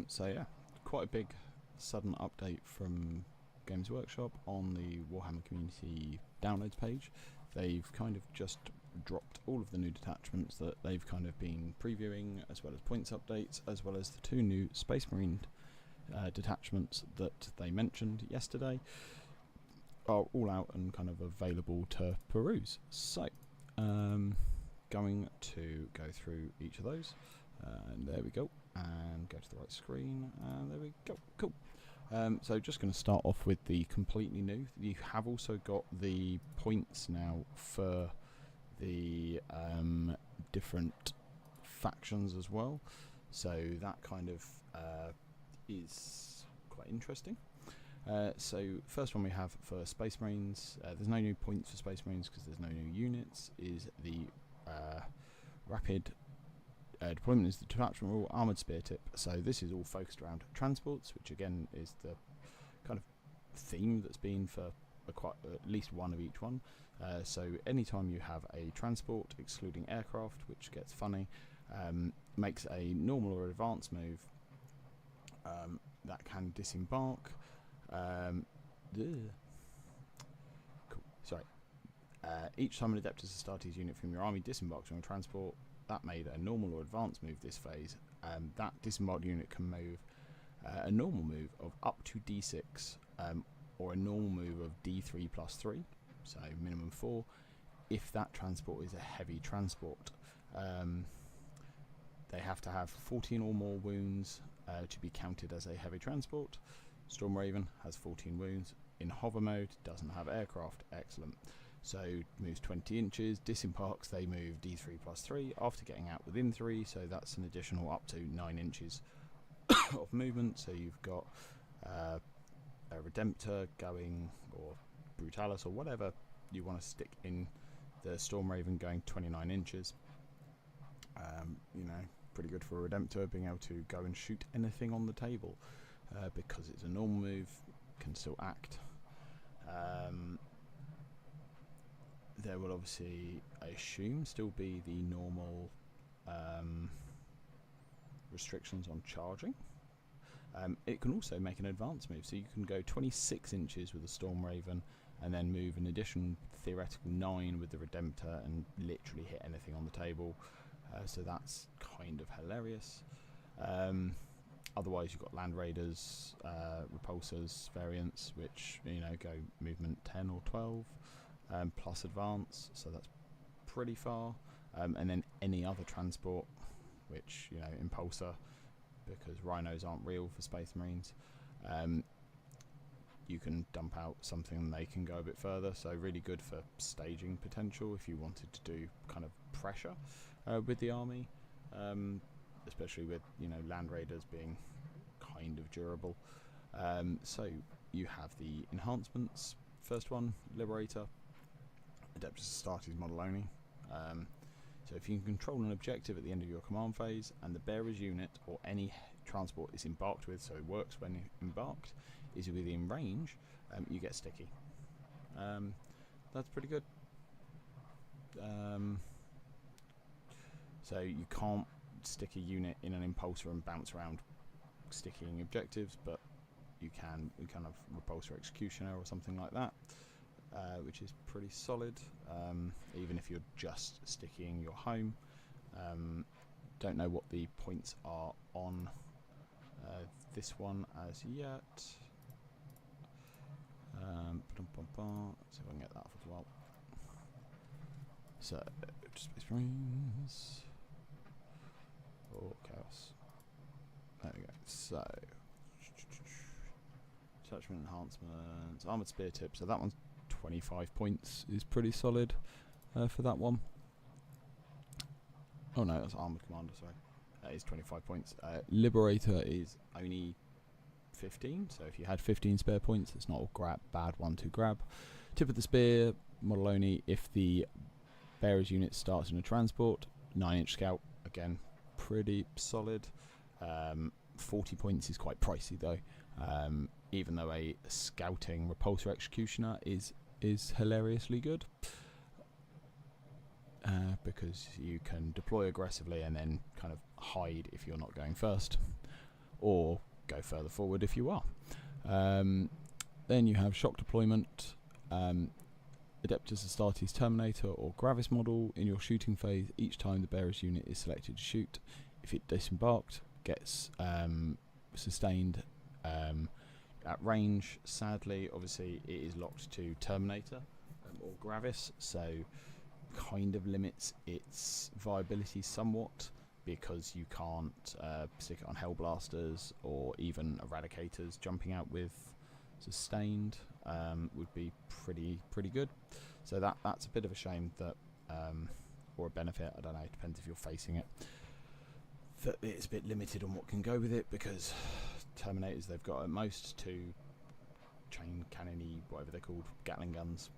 So yeah, quite a big sudden update from Games Workshop on the Warhammer community downloads page. They've kind of just dropped all of the new detachments that they've kind of been previewing, as well as points updates, as well as the 2 new Space Marine detachments that they mentioned yesterday are all out and kind of available to peruse. So, going to go through each of those, and there we go, and go to the right screen, and there we go, cool. So just going to start off with the completely new. You have also got the points now for the different factions as well, so that kind of is quite interesting. So first one we have for Space Marines, there's no new points for Space Marines because there's no new units, is the rapid deployment is the detachment rule armoured spear tip. So this is all focused around transports, which again is the kind of theme that's been for at least one of each one. So anytime you have a transport, excluding aircraft, which gets funny, makes a normal or advanced move that can disembark. Cool. Sorry. Each time an Adeptus Astartes unit from your army disembarks on a transport that made a normal or advanced move this phase, that disembarked unit can move a normal move of up to D6, or a normal move of D3 plus 3, so minimum 4, if that transport is a heavy transport. They have to have 14 or more wounds to be counted as a heavy transport. Storm Raven has 14 wounds. In hover mode, doesn't have aircraft. Excellent. So moves 20 inches. Disembarks, they move D3 plus 3 after getting out within 3. So that's an additional up to 9 inches of movement. So you've got a Redemptor going, or Brutalis, or whatever you want to stick in the Storm Raven, going 29 inches. You know, pretty good for a Redemptor, being able to go and shoot anything on the table. Because it's a normal move, can still act. There will obviously, I assume, still be the normal restrictions on charging. It can also make an advanced move, so you can go 26 inches with the Storm Raven and then move an additional theoretical 9 with the Redemptor and literally hit anything on the table. So that's kind of hilarious. Otherwise, you've got Land Raiders, Repulsors variants, which, you know, go movement 10 or 12, plus advance, so that's pretty far. And then any other transport, which, you know, Impulsor, because Rhinos aren't real for Space Marines, you can dump out something and they can go a bit further, so really good for staging potential if you wanted to do kind of pressure with the army. Especially with, you know, Land Raiders being kind of durable. So you have the enhancements. First one, Liberator, Adeptus Astartes model only. So if you can control an objective at the end of your command phase and the bearer's unit or any transport is embarked with, so it works when embarked, is within range, you get sticky. That's pretty good. So you can't stick a unit in an Impulsor and bounce around sticking objectives, but you can kind of Repulsor Executioner or something like that, which is pretty solid, even if you're just sticking your home. Don't know what the points are on this one as yet. See if I can get that off as well. So, Space Marines. Oh, chaos. There we go. So, attachment enhancements, armoured spear tip. So that one's 25 points, is pretty solid for that one. Oh no, that's armoured commander. Sorry, that is 25 points. Liberator is only 15. So if you had 15 spare points, it's not a bad one to grab. Tip of the spear, model only. If the bearer's unit starts in a transport, 9-inch scout, again, pretty solid. 40 points is quite pricey though, even though a scouting Repulsor Executioner is hilariously good, because you can deploy aggressively and then kind of hide if you're not going first. or go further forward if you are. Then you have shock deployment. Adeptus Astartes Terminator or Gravis model in your shooting phase. Each time the bearer's unit is selected to shoot, if it disembarked, gets sustained at range. Sadly, obviously, it is locked to Terminator or Gravis, so kind of limits its viability somewhat, because you can't stick it on Hellblasters or even Eradicators. Jumping out with sustained would be pretty good. So that's a bit of a shame, that or a benefit, I don't know, it depends if you're facing it, that it's a bit limited on what can go with it, because Terminators, they've got at most 2 chain cannon-y, whatever they're called, Gatling guns,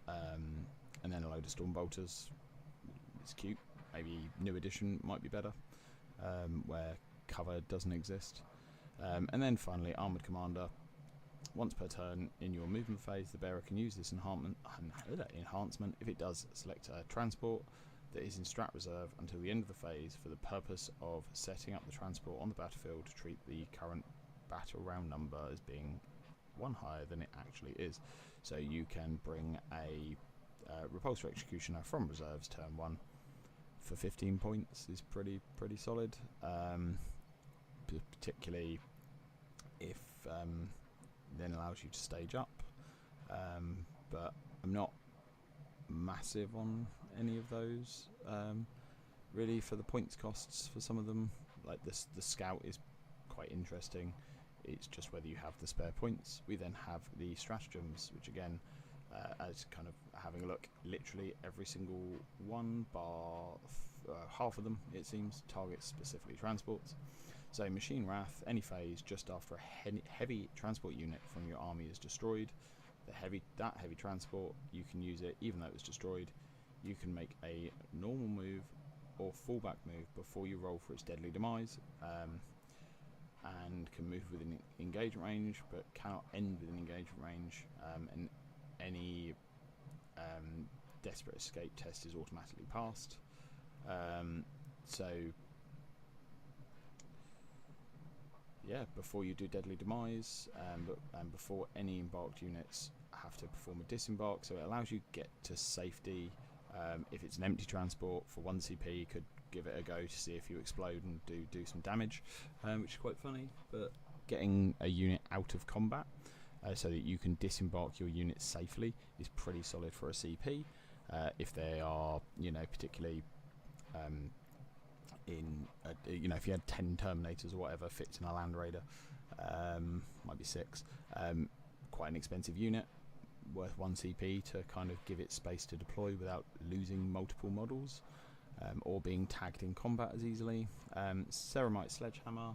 and then a load of storm bolters. It's cute. Maybe new edition might be better, where cover doesn't exist. And then finally, Armoured Commander. Once per turn in your movement phase, the bearer can use this enhancement. If it does, select a transport that is in strat reserve until the end of the phase for the purpose of setting up the transport on the battlefield to treat the current battle round number as being 1 higher than it actually is. So you can bring a Repulsor Executioner from reserves turn 1 for 15 points. Is pretty solid, particularly if then allows you to stage up, but I'm not massive on any of those really for the points costs for some of them. Like this, the Scout is quite interesting. It's just whether you have the spare points. We then have the stratagems, which again, as kind of having a look, literally every single one bar half of them, it seems, targets specifically transports. So Machine Wrath, any phase just after a heavy transport unit from your army is destroyed, that heavy transport, you can use it even though it was destroyed. You can make a normal move or fallback move before you roll for its deadly demise, and can move within engagement range, but cannot end within engagement range, and any desperate escape test is automatically passed. So yeah, before you do deadly demise, and before any embarked units have to perform a disembark, so it allows you to get to safety. If it's an empty transport for 1 CP, you could give it a go to see if you explode and do some damage, which is quite funny. But getting a unit out of combat so that you can disembark your units safely is pretty solid for a CP. If they are, particularly if you had 10 Terminators or whatever fits in a Land Raider, might be 6, quite an expensive unit, worth 1 CP to kind of give it space to deploy without losing multiple models, or being tagged in combat as easily. Ceramite Sledgehammer,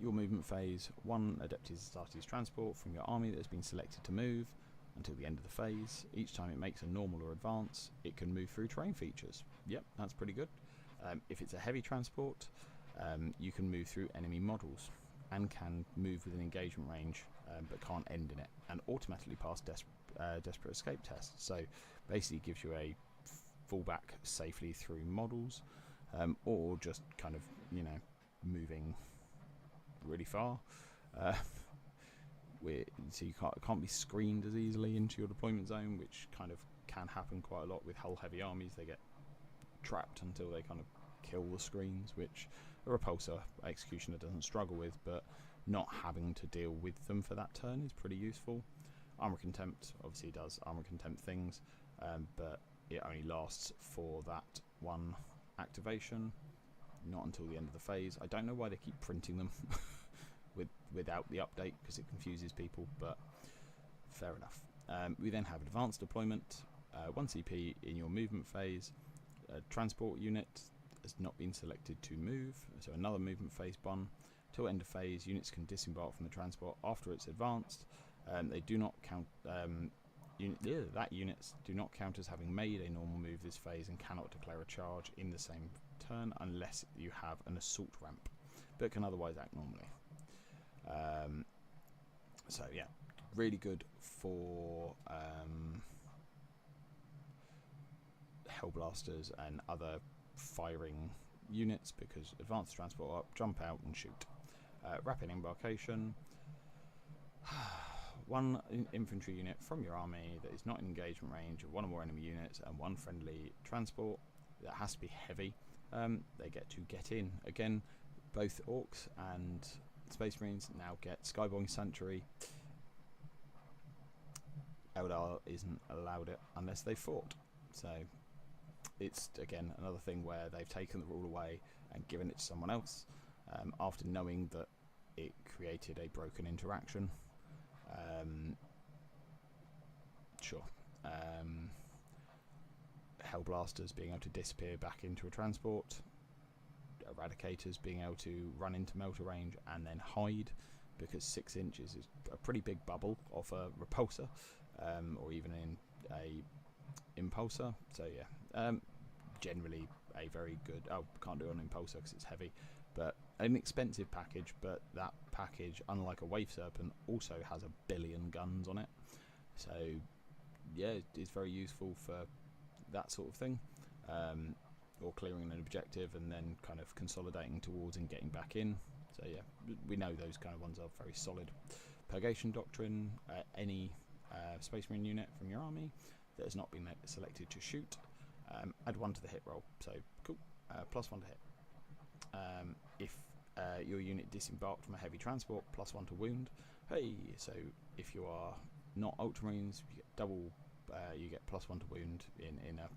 your movement phase, 1 Adeptus Astartes transport from your army that has been selected to move until the end of the phase. Each time it makes a normal or advance, it can move through terrain features. Yep, that's pretty good. If it's a heavy transport, you can move through enemy models and can move within engagement range, but can't end in it, and automatically pass desperate escape tests. So basically gives you a fallback safely through models, or just kind of moving really far, so you can't be screened as easily into your deployment zone, which kind of can happen quite a lot with hull heavy armies. They get trapped until they kind of kill the screens, which a repulsor executioner doesn't struggle with, but not having to deal with them for that turn is pretty useful. Armor Contempt obviously does Armor Contempt things, but it only lasts for that 1 activation, not until the end of the phase. I don't know why they keep printing them without the update, because it confuses people, but fair enough. We then have Advanced Deployment, 1 CP in your movement phase. A transport unit has not been selected to move, so another movement phase 1. Till end of phase, units can disembark from the transport after it's advanced. They do not count. Units do not count as having made a normal move this phase and cannot declare a charge in the same turn unless you have an assault ramp, but can otherwise act normally. So yeah, really good for Hellblasters and other firing units, because advanced transport up, jump out and shoot. Rapid embarkation. One infantry unit from your army that is not in engagement range of one or more enemy units, and one friendly transport that has to be heavy. They get to get in. Again, both Orcs and Space Marines now get Skybound Sanctuary. Eldar isn't allowed it unless they fought. So it's again another thing where they've taken the rule away and given it to someone else after knowing that it created a broken interaction. Sure. Hellblasters being able to disappear back into a transport. Eradicators being able to run into melter range and then hide, because 6 inches is a pretty big bubble of a repulsor, or even in a impulsor. So yeah, generally a very good. Oh, can't do it on impulsor because it's heavy, but an expensive package. But that package, unlike a Wave Serpent, also has 1 billion guns on it. So yeah, it's very useful for that sort of thing. Or clearing an objective and then kind of consolidating towards and getting back in. So yeah, we know those kind of ones are very solid. Purgation Doctrine, any Space Marine unit from your army that has not been selected to shoot, add 1 to the hit roll. So cool, +1 to hit. If your unit disembarked from a heavy transport, +1 to wound. Hey, so if you are not Ultramarines, you get double. You get +1 to wound in a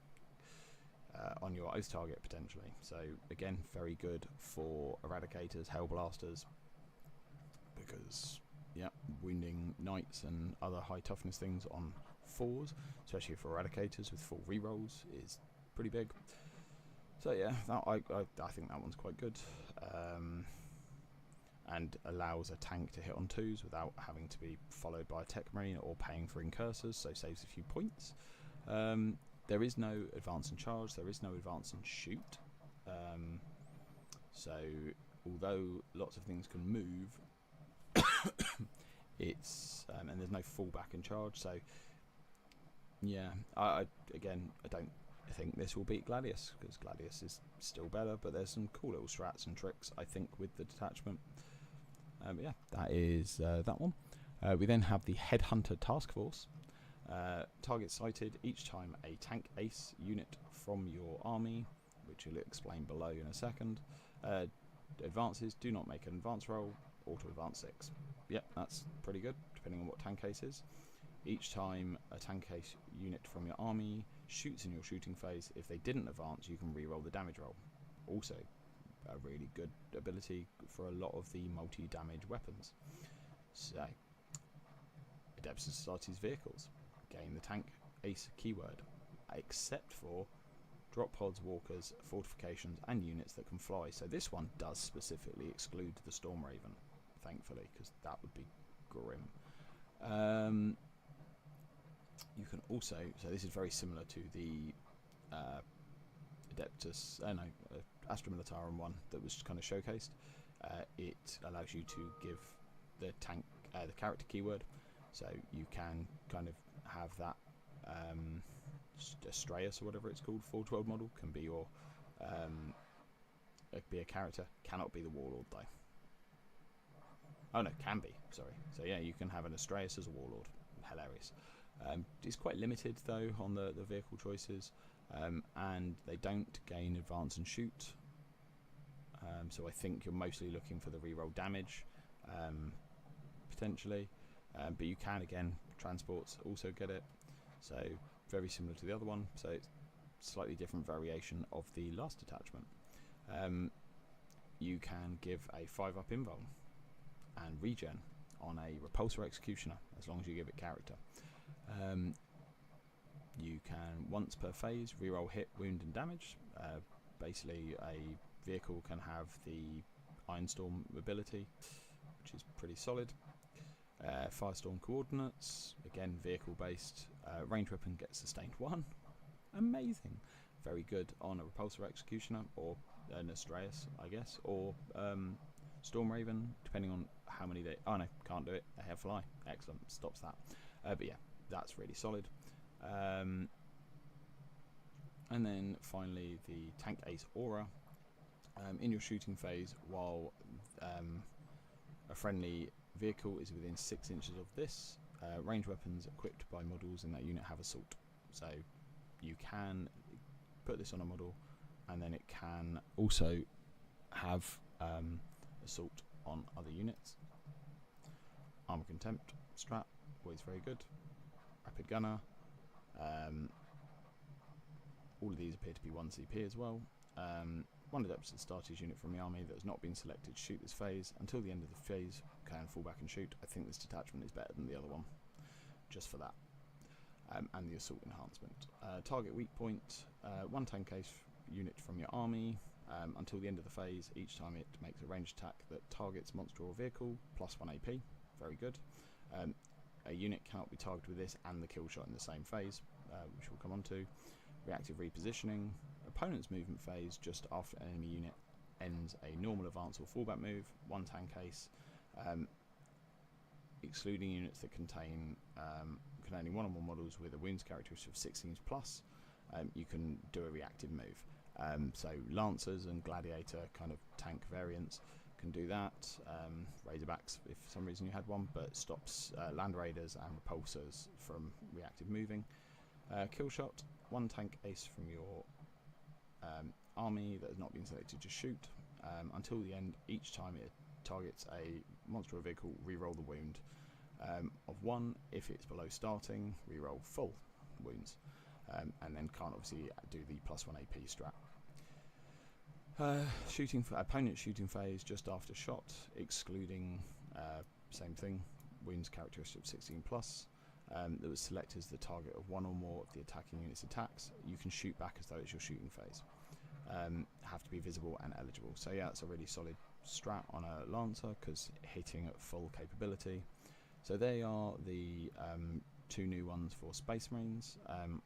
on your Oath target potentially. So again, very good for Eradicators, Hellblasters, because yeah, wounding Knights and other high toughness things on 4s, especially for Eradicators with full rerolls, is pretty big. So yeah, that, I think that one's quite good, and allows a tank to hit on 2s without having to be followed by a Tech Marine or paying for incursors, so saves a few points. There is no advance and charge, there is no advance and shoot. So although lots of things can move, it's and there's no fallback and charge. So yeah, I don't think this will beat Gladius, because Gladius is still better, but there's some cool little strats and tricks I think with the detachment. Yeah, that is that one. We then have the Headhunter Task Force. Target sighted each time a tank ace unit from your army, which we'll explain below in a second. Advances, do not make an advance roll, auto advance 6. Yep, that's pretty good, depending on what tank ace is. Each time a tank ace unit from your army shoots in your shooting phase, if they didn't advance, you can re-roll the damage roll. Also, a really good ability for a lot of the multi-damage weapons. So, Adeptus Society's vehicles. Gain the tank ace keyword, except for drop pods, walkers, fortifications, and units that can fly. So this one does specifically exclude the Storm Raven, thankfully, because that would be grim. You can also, so this is very similar to the Adeptus, Astra Militarum one that was kind of showcased. It allows you to give the tank the character keyword, so you can kind of have that Astraeus or whatever it's called, 412 model can be your be a character, cannot be the Warlord though. Oh no, can be, sorry. So yeah, you can have an Astraeus as a Warlord. Hilarious. It's quite limited though on the vehicle choices, and they don't gain advance and shoot. So I think you're mostly looking for the reroll damage, potentially. But you can, again, transports also get it. So very similar to the other one. So it's slightly different variation of the last detachment. You can give a 5-up invuln and regen on a repulsor executioner, as long as you give it character. You can, once per phase, reroll hit, wound and damage. Basically a vehicle can have the Ironstorm ability, which is pretty solid. Firestorm coordinates, again vehicle based. Ranged weapon gets sustained 1. Amazing. Very good on a repulsor executioner, or an Astraeus, I guess, or Storm Raven, depending on how many they... Oh no, can't do it. A Hairfly. Excellent, stops that. But yeah, that's really solid. And then finally the Tank Ace Aura. In your shooting phase, while A friendly vehicle is within 6 inches of this. Range weapons equipped by models in that unit have assault. So you can put this on a model, and then it can also have assault on other units. Armor Contempt strat, always very good. Rapid Gunner. All of these appear to be 1 CP as well. One Adept to the starter's unit from the army that has not been selected, shoot this phase. Until the end of the phase, can fall back and shoot. I think this detachment is better than the other one, just for that. And the assault enhancement. Target weak point, 1 tank case unit from your army. Until the end of the phase, each time it makes a ranged attack that targets monster or vehicle, plus 1 AP. Very good. A unit cannot be targeted with this and the kill shot in the same phase, which we'll come on to. Reactive repositioning. Opponent's movement phase just after an enemy unit ends a normal advance or fallback move. 1 tank case, excluding units that contain containing 1 or more models with a wounds characteristic of 16 plus. You can do a reactive move. So Lancers and Gladiator kind of tank variants can do that. Razorbacks, if for some reason you had one, but stops Land Raiders and Repulsors from reactive moving. Kill shot, 1 tank ace from your army that has not been selected to shoot. Until the end, each time it targets a monster or vehicle, reroll the wound of 1. If it's below starting, reroll full wounds. And then can't obviously do the plus 1 AP strat. Shooting for opponent shooting phase just after shot, excluding same thing, wounds characteristic of 16 plus. That was selected as the target of 1 or more of the attacking unit's attacks. You can shoot back as though it's your shooting phase. Have to be visible and eligible. So yeah, it's a really solid strat on a Lancer because hitting at full capability. So they are the 2 new ones for Space Marines.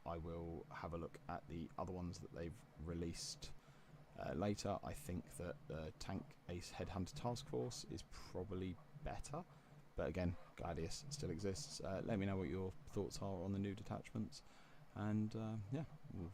I will have a look at the other ones that they've released later. I think that the Tank Ace Headhunter Task Force is probably better, but again, Gladius still exists. Let me know what your thoughts are on the new detachments, and yeah, we'll